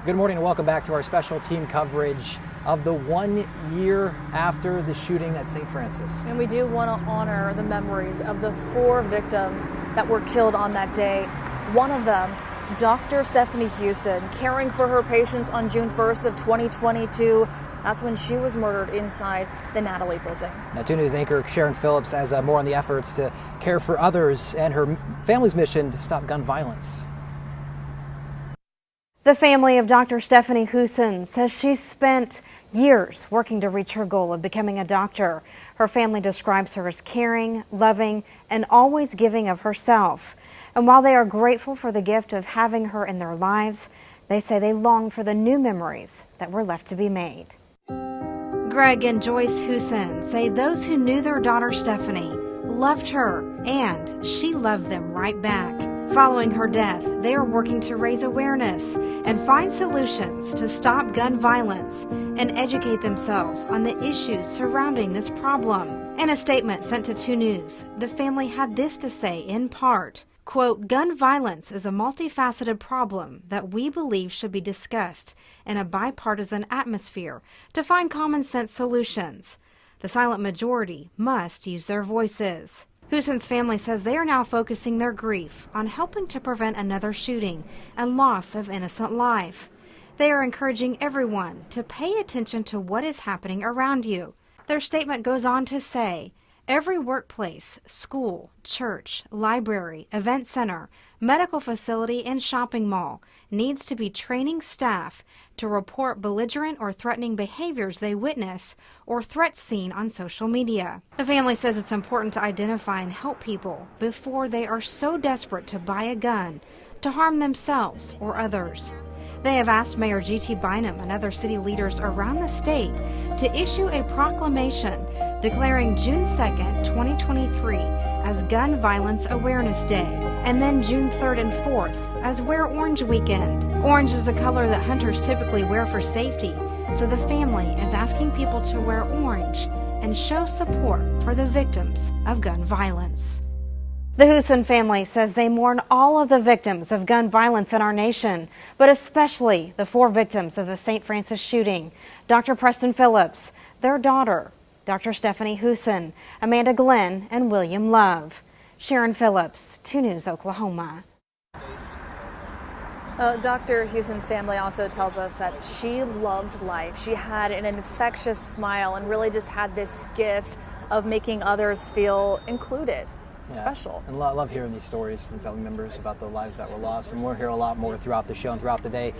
Good morning and welcome back to our special team coverage of the 1 year after the shooting at St. Francis. And we do want to honor the memories of the 4 victims that were killed on that day. One of them, Dr. Stephanie Husen, caring for her patients on June 1st of 2022. That's when she was murdered inside the Natalie building. Now, 2 News anchor Sharon Phillips has more on the efforts to care for others and her family's mission to stop gun violence. The family of Dr. Stephanie Husen says she spent years working to reach her goal of becoming a doctor. Her family describes her as caring, loving, and always giving of herself. And while they are grateful for the gift of having her in their lives, they say they long for the new memories that were left to be made. Greg and Joyce Husen say those who knew their daughter Stephanie loved her, and she loved them right back. Following her death, they are working to raise awareness and find solutions to stop gun violence and educate themselves on the issues surrounding this problem. In a statement sent to 2 News, the family had this to say in part, quote, "Gun violence is a multifaceted problem that we believe should be discussed in a bipartisan atmosphere to find common sense solutions. The silent majority must use their voices." Husen's family says they are now focusing their grief on helping to prevent another shooting and loss of innocent life. They are encouraging everyone to pay attention to what is happening around you. Their statement goes on to say, every workplace, school, church, library, event center, medical facility, and shopping mall needs to be training staff to report belligerent or threatening behaviors they witness or threats seen on social media. The family says it's important to identify and help people before they are so desperate to buy a gun to harm themselves or others. They have asked Mayor G.T. Bynum and other city leaders around the state to issue a proclamation declaring June 2nd, 2023 as Gun Violence Awareness Day, and then June 3rd and 4th as Wear Orange Weekend. Orange is the color that hunters typically wear for safety, so the family is asking people to wear orange and show support for the victims of gun violence. The Husen family says they mourn all of the victims of gun violence in our nation, but especially the 4 victims of the St. Francis shooting. Dr. Preston Phillips, their daughter, Dr. Stephanie Husen, Amanda Glenn, and William Love. Sharon Phillips, 2 News, Oklahoma. Dr. Husen's family also tells us that she loved life. She had an infectious smile and really just had this gift of making others feel included. Yeah, special. And I love hearing these stories from family members about the lives that were lost, and we'll hear a lot more throughout the show and throughout the day.